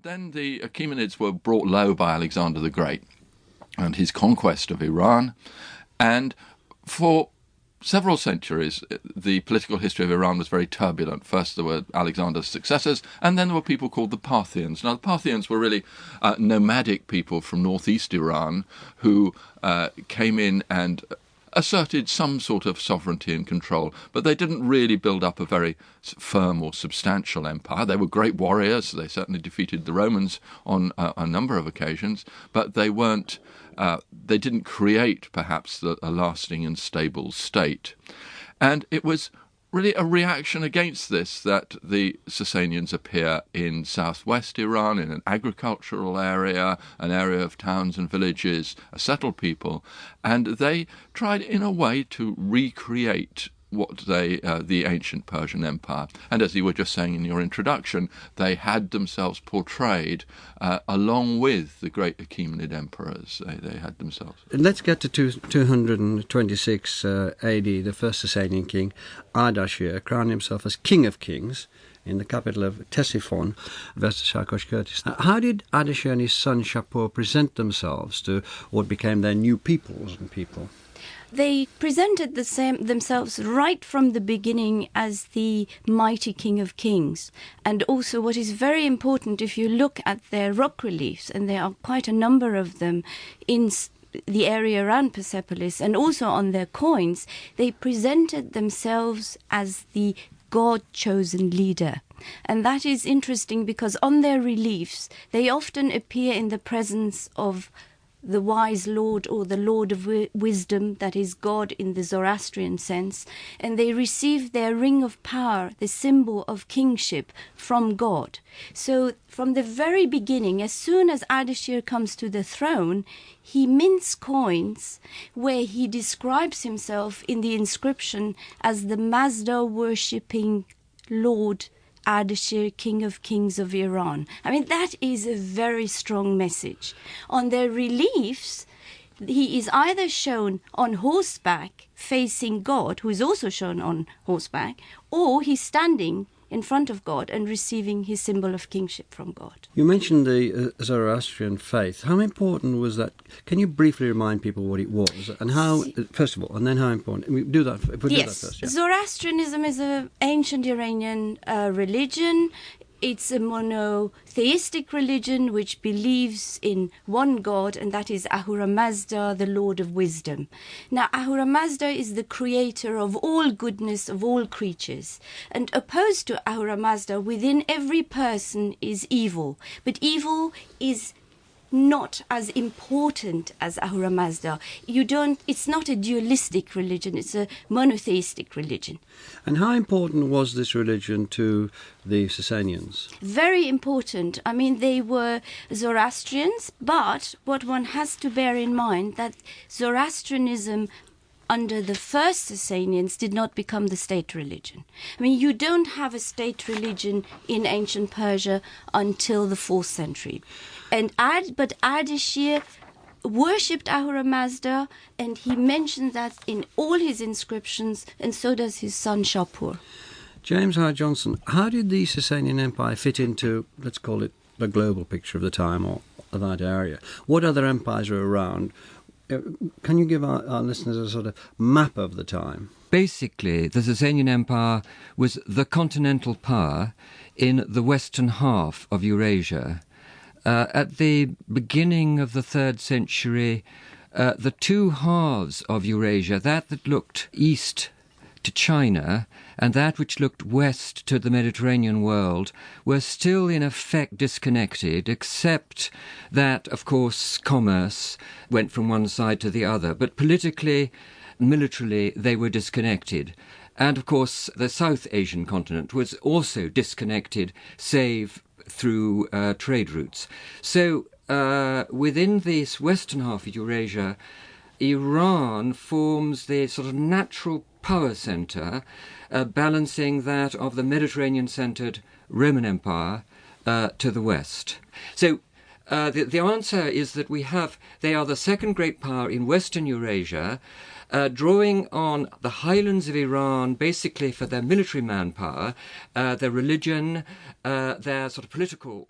Then the Achaemenids were brought low by Alexander the Great and his conquest of Iran. And for several centuries, the political history of Iran was very turbulent. First, there were Alexander's successors, and then there were people called the Parthians. Now, the Parthians were really nomadic people from northeast Iran who came in and asserted some sort of sovereignty and control, but they didn't really build up a very firm or substantial empire. They were great warriors. They certainly defeated the Romans on a number of occasions, but they weren't. They didn't create, perhaps, a lasting and stable state. And it was really a reaction against this that the Sasanians appear in southwest Iran, in an agricultural area, an area of towns and villages, a settled people, and they tried in a way to recreate the ancient Persian Empire. And as you were just saying in your introduction, they had themselves portrayed along with the great Achaemenid emperors. They had themselves. Let's get to 226 AD. The first Sasanian king, Ardashir, crowned himself as King of Kings in the capital of Ctesiphon, West-Sarkosh-Kurdistan. How did Ardashir and his son Shapur present themselves to what became their new peoples and people? They presented themselves right from the beginning as the mighty King of Kings. And also what is very important, if you look at their rock reliefs, and there are quite a number of them in the area around Persepolis, and also on their coins, they presented themselves as the God-chosen leader. And that is interesting because on their reliefs, they often appear in the presence of the wise Lord or the Lord of Wisdom, that is God in the Zoroastrian sense, and they receive their ring of power, the symbol of kingship, from God. So from the very beginning, as soon as Ardashir comes to the throne, he mints coins where he describes himself in the inscription as the Mazda-worshipping Lord Ardashir, King of Kings of Iran. I mean, that is a very strong message. On their reliefs, he is either shown on horseback facing God, who is also shown on horseback, or he's standing in front of God and receiving his symbol of kingship from God. You mentioned the Zoroastrian faith. How important was that? Can you briefly remind people what it was and how, first of all, and then how important? We do that. If we do that first, yeah. Zoroastrianism is an ancient Iranian religion. It's a monotheistic religion which believes in one God, and that is Ahura Mazda, the Lord of Wisdom. Now, Ahura Mazda is the creator of all goodness, of all creatures. And opposed to Ahura Mazda, within every person is evil. But evil is not as important as Ahura Mazda. It's not a dualistic religion, it's a monotheistic religion. And how important was this religion to the Sasanians? Very important. I mean, they were Zoroastrians, but what one has to bear in mind that Zoroastrianism under the first Sasanians did not become the state religion. I mean, you don't have a state religion in ancient Persia until the 4th century. But Ardashir worshipped Ahura Mazda, and he mentions that in all his inscriptions, and so does his son Shapur. James Howard Johnson, how did the Sasanian Empire fit into, let's call it, the global picture of the time or of that area? What other empires are around? Can you give our listeners a sort of map of the time? Basically, the Sasanian Empire was the continental power in the western half of Eurasia. At the beginning of the 3rd century, the two halves of Eurasia, that looked east to China and that which looked west to the Mediterranean world, were still in effect disconnected, except that, of course, commerce went from one side to the other. But politically, militarily, they were disconnected. And, of course, the South Asian continent was also disconnected, save through trade routes. So within this western half of Eurasia, Iran forms the sort of natural power centre, balancing that of the Mediterranean-centred Roman Empire to the west. So the answer is that they are the second great power in Western Eurasia, drawing on the highlands of Iran basically for their military manpower, their religion, their sort of political